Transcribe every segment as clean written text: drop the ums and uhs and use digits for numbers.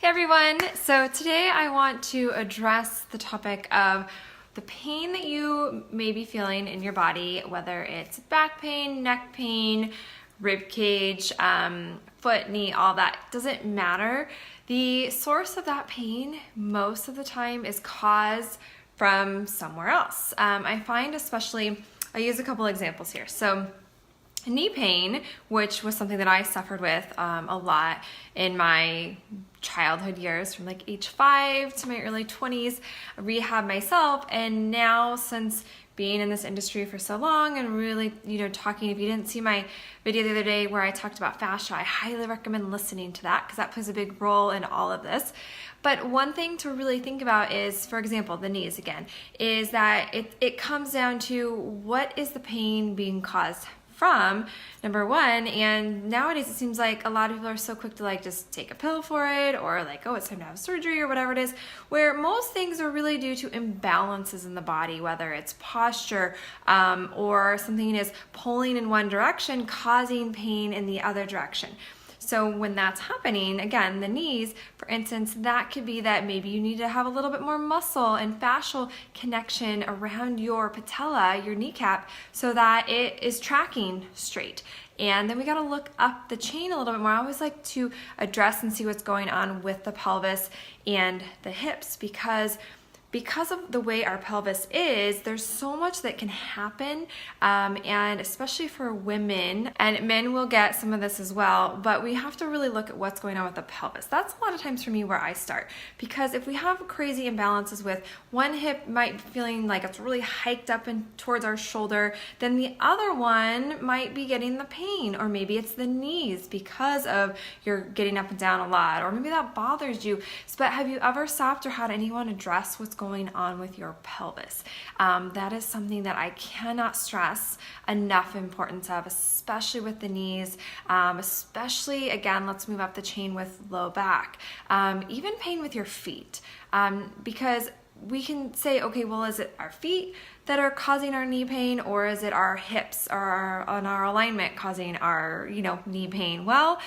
everyone. So today I want to address the topic of the pain that you may be feeling in your body, whether it's back pain, neck pain, rib cage, foot, knee, all that. Doesn't matter. The source of that pain most of the time is caused from somewhere else. I find especially, I use a couple examples here. So knee pain, which was something that I suffered with a lot in my childhood years, from like age 5 to my early 20s, rehab myself. And now, since being in this industry for so long and really, talking, if you didn't see my video the other day where I talked about fascia, I highly recommend listening to that because that plays a big role in all of this. But one thing to really think about is, for example, the knees again, is that it comes down to what is the pain being caused from, number one. And nowadays it seems like a lot of people are so quick to like just take a pill for it, or like, oh, it's time to have surgery or whatever it is, where most things are really due to imbalances in the body, whether it's posture or something is pulling in one direction causing pain in the other direction. So when that's happening, again, the knees, for instance, that could be that maybe you need to have a little bit more muscle and fascial connection around your patella, your kneecap, so that it is tracking straight. And then we got to look up the chain a little bit more. I always like to address and see what's going on with the pelvis and the hips, because of the way our pelvis is, there's so much that can happen, and especially for women, and men will get some of this as well, but we have to really look at what's going on with the pelvis. That's a lot of times for me where I start, because if we have crazy imbalances with one hip might be feeling like it's really hiked up and towards our shoulder, then the other one might be getting the pain, or maybe it's the knees because of you're getting up and down a lot, or maybe that bothers you. But have you ever stopped or had anyone address what's going on with your pelvis? That is something that I cannot stress enough importance of, especially with the knees, especially, again, let's move up the chain with low back, even pain with your feet, because we can say, okay, well, is it our feet that are causing our knee pain, or is it our hips or our alignment causing our, knee pain? Well,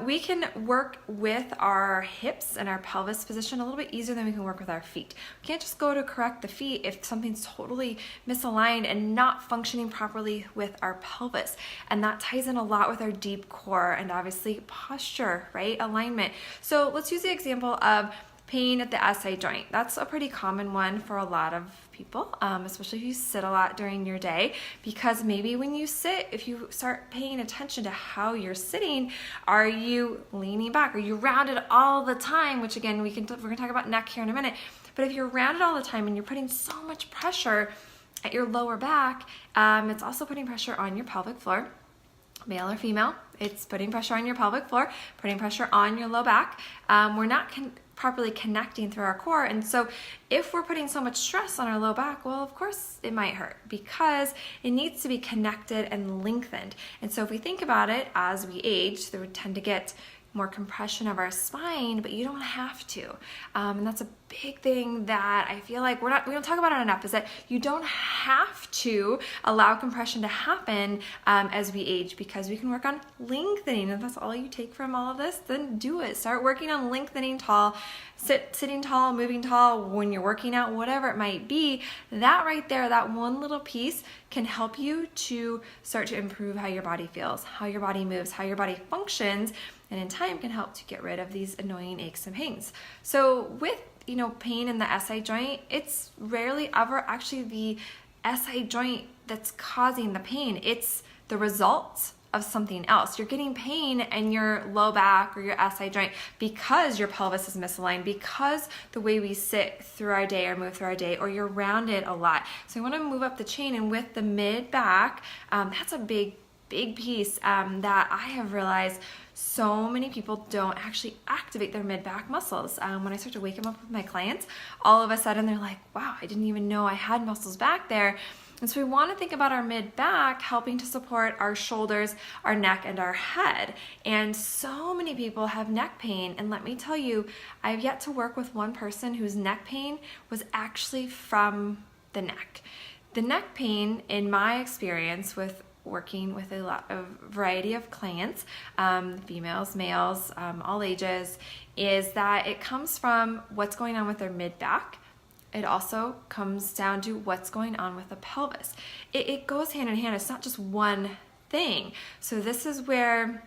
we can work with our hips and our pelvis position a little bit easier than we can work with our feet. We can't just go to correct the feet if something's totally misaligned and not functioning properly with our pelvis. And that ties in a lot with our deep core and obviously posture, right? Alignment. So let's use the example of pain at the SI joint. That's a pretty common one for a lot of people, especially if you sit a lot during your day, because maybe when you sit, if you start paying attention to how you're sitting, are you leaning back? Are you rounded all the time? Which again, we're gonna talk about neck here in a minute. But if you're rounded all the time and you're putting so much pressure at your lower back, it's also putting pressure on your pelvic floor. Male or female, it's putting pressure on your pelvic floor, putting pressure on your low back. We're not properly connecting through our core. And so if we're putting so much stress on our low back, well, of course it might hurt, because it needs to be connected and lengthened. And so if we think about it, as we age, we tend to get more compression of our spine, but you don't have to. And that's a big thing that I feel like we don't talk about it enough, is that you don't have to allow compression to happen as we age, because we can work on lengthening. If that's all you take from all of this, then do it. Start working on lengthening tall, sitting tall, moving tall, when you're working out, whatever it might be. That right there, that one little piece can help you to start to improve how your body feels, how your body moves, how your body functions, and in time can help to get rid of these annoying aches and pains. So with pain in the SI joint, it's rarely ever actually the SI joint that's causing the pain. It's the results of something else. You're getting pain in your low back or your SI joint because your pelvis is misaligned, because the way we sit through our day or move through our day, or you're rounded a lot. So you want to move up the chain, and with the mid back, that's a big piece that I have realized so many people don't actually activate their mid-back muscles. When I start to wake them up with my clients, all of a sudden they're like, wow, I didn't even know I had muscles back there. And so we want to think about our mid-back helping to support our shoulders, our neck, and our head. And so many people have neck pain. And let me tell you, I've yet to work with one person whose neck pain was actually from the neck. The neck pain, in my experience with working with a lot of variety of clients, females, males, all ages, is that it comes from what's going on with their mid-back. It also comes down to what's going on with the pelvis. It goes hand in hand. It's not just one thing. So this is where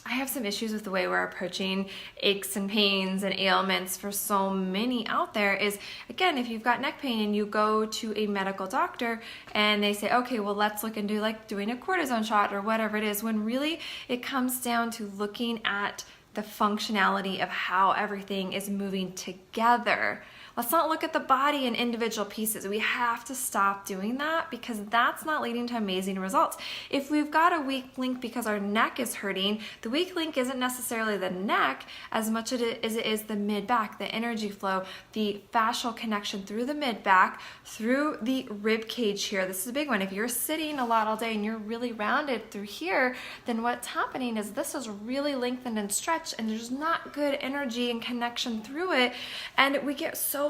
I have some issues with the way we're approaching aches and pains and ailments for so many out there is, again, if you've got neck pain and you go to a medical doctor and they say, okay, well, let's look into like doing a cortisone shot or whatever it is, when really it comes down to looking at the functionality of how everything is moving together. Let's not look at the body in individual pieces. We have to stop doing that because that's not leading to amazing results. If we've got a weak link because our neck is hurting, the weak link isn't necessarily the neck as much as it is the mid-back, the energy flow, the fascial connection through the mid-back, through the rib cage here. This is a big one. If you're sitting a lot all day and you're really rounded through here, then what's happening is this is really lengthened and stretched and there's not good energy and connection through it. And we get so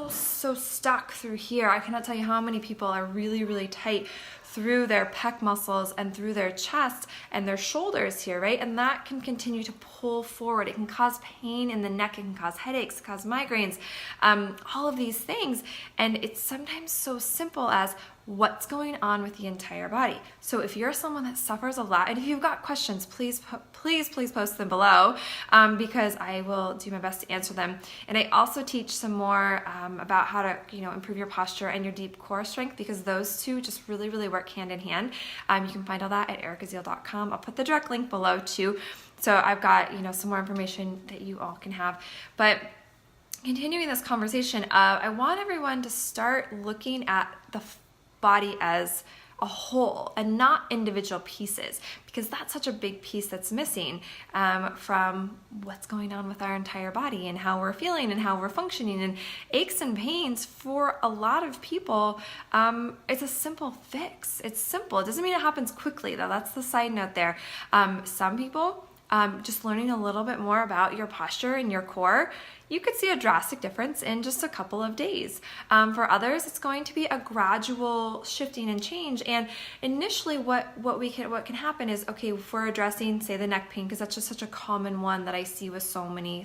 stuck through here. I cannot tell you how many people are really tight through their pec muscles and through their chest and their shoulders here, right? And that can continue to pull forward. It can cause pain in the neck. It can cause headaches, cause migraines, all of these things. And it's sometimes so simple as what's going on with the entire body. So if you're someone that suffers a lot, and if you've got questions, please post them below because I will do my best to answer them. And I also teach some more about how to, improve your posture and your deep core strength because those two just really work hand in hand. You can find all that at ericazeal.com. I'll put the direct link below too. So I've got, some more information that you all can have. But continuing this conversation, I want everyone to start looking at the body as a whole and not individual pieces because that's such a big piece that's missing from what's going on with our entire body and how we're feeling and how we're functioning. And aches and pains for a lot of people, it's a simple fix. It's simple. It doesn't mean it happens quickly though. That's the side note there. Some people, just learning a little bit more about your posture and your core, you could see a drastic difference in just a couple of days. For others, it's going to be a gradual shifting and change. And initially what can happen is, okay, if we're addressing, say, the neck pain, because that's just such a common one that I see with so many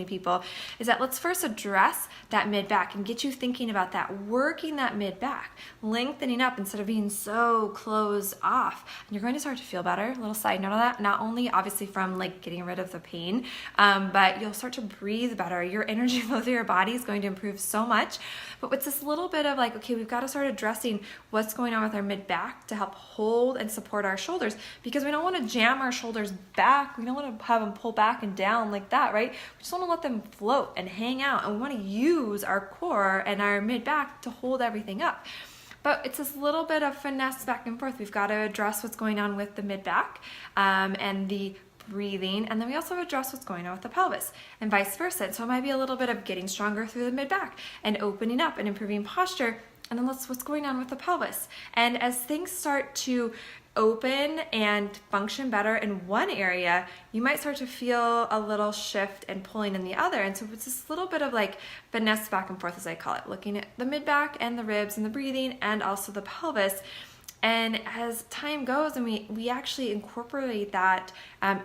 people, is that let's first address that mid-back and get you thinking about that, working that mid-back, lengthening up instead of being so closed off. And you're going to start to feel better. A little side note on that, not only obviously from like getting rid of the pain, but you'll start to breathe better. Your energy flow through your body is going to improve so much. But with this little bit of like, okay, we've got to start addressing what's going on with our mid-back to help hold and support our shoulders because we don't want to jam our shoulders back. We don't want to have them pull back and down like that, right? We just want to let them float and hang out, and we want to use our core and our mid-back to hold everything up. But it's this little bit of finesse back and forth. We've got to address what's going on with the mid-back and the breathing, and then we also address what's going on with the pelvis and vice versa. So it might be a little bit of getting stronger through the mid-back and opening up and improving posture, and then what's going on with the pelvis. And as things start to open and function better in one area, you might start to feel a little shift and pulling in the other. And so it's this little bit of like finesse back and forth, as I call it, looking at the mid-back and the ribs and the breathing and also the pelvis. And as time goes and we actually incorporate that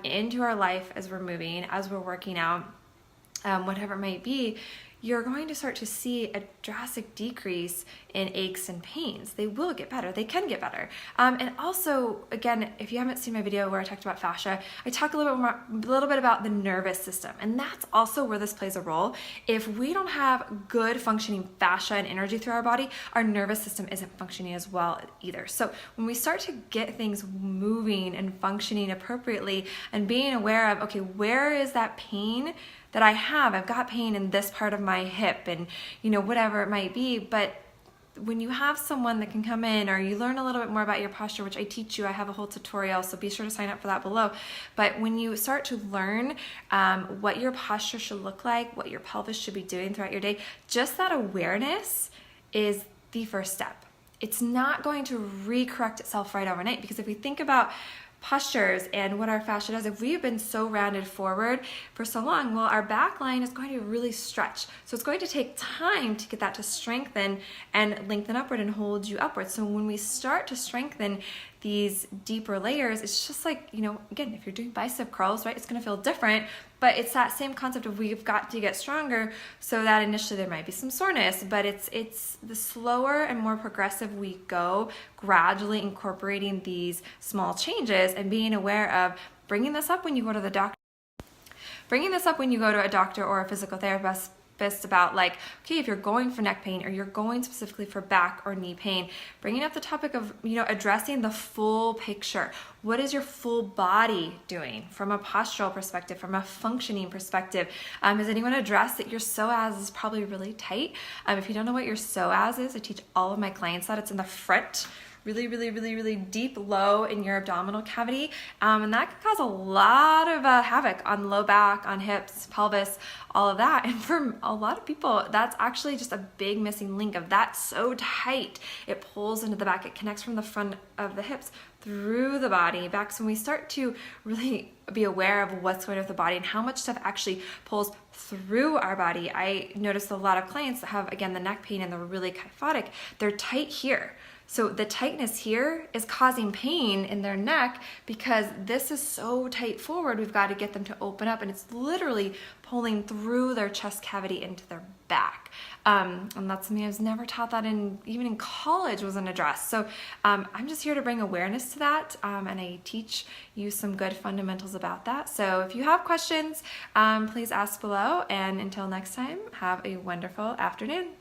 into our life as we're moving, as we're working out, whatever it might be, you're going to start to see a drastic decrease in aches and pains. They will get better. They can get better. And also, again, if you haven't seen my video where I talked about fascia, I talk a little bit about the nervous system. And that's also where this plays a role. If we don't have good functioning fascia and energy through our body, our nervous system isn't functioning as well either. So when we start to get things moving and functioning appropriately and being aware of, okay, where is that pain that I have? I've got pain in this part of my hip and, whatever it might be. But when you have someone that can come in, or you learn a little bit more about your posture, which I teach you, I have a whole tutorial, so be sure to sign up for that below. But when you start to learn what your posture should look like, what your pelvis should be doing throughout your day, just that awareness is the first step. It's not going to re-correct itself right overnight, because if we think about postures and what our fascia does, if we've been so rounded forward for so long, well, our back line is going to really stretch. So it's going to take time to get that to strengthen and lengthen upward and hold you upward. So when we start to strengthen these deeper layers, it's just like, you know, again, if you're doing bicep curls, right, it's going to feel different, but it's that same concept of we've got to get stronger, so that initially there might be some soreness, but it's the slower and more progressive we go, gradually incorporating these small changes and being aware of bringing this up when you go to the doctor. Bringing this up when you go to a doctor or a physical therapist about, like, okay, if you're going for neck pain or you're going specifically for back or knee pain, bringing up the topic of, you know, addressing the full picture. What is your full body doing from a postural perspective, from a functioning perspective? Has anyone addressed that your psoas is probably really tight? If you don't know what your psoas is, I teach all of my clients that. It's in the front, really deep low in your abdominal cavity, and that can cause a lot of havoc on low back, on hips, pelvis, all of that. And for a lot of people, that's actually just a big missing link of that so tight. It pulls into the back. It connects from the front of the hips through the body back. So when we start to really be aware of what's going on with the body and how much stuff actually pulls through our body, I noticed a lot of clients that have, again, the neck pain and they're really kyphotic. They're tight here. So the tightness here is causing pain in their neck because this is so tight forward. We've got to get them to open up, and it's literally pulling through their chest cavity into their back. And that's something I was never taught that even in college wasn't addressed. So I'm just here to bring awareness to that, and I teach you some good fundamentals about that. So if you have questions, please ask below, and until next time, have a wonderful afternoon.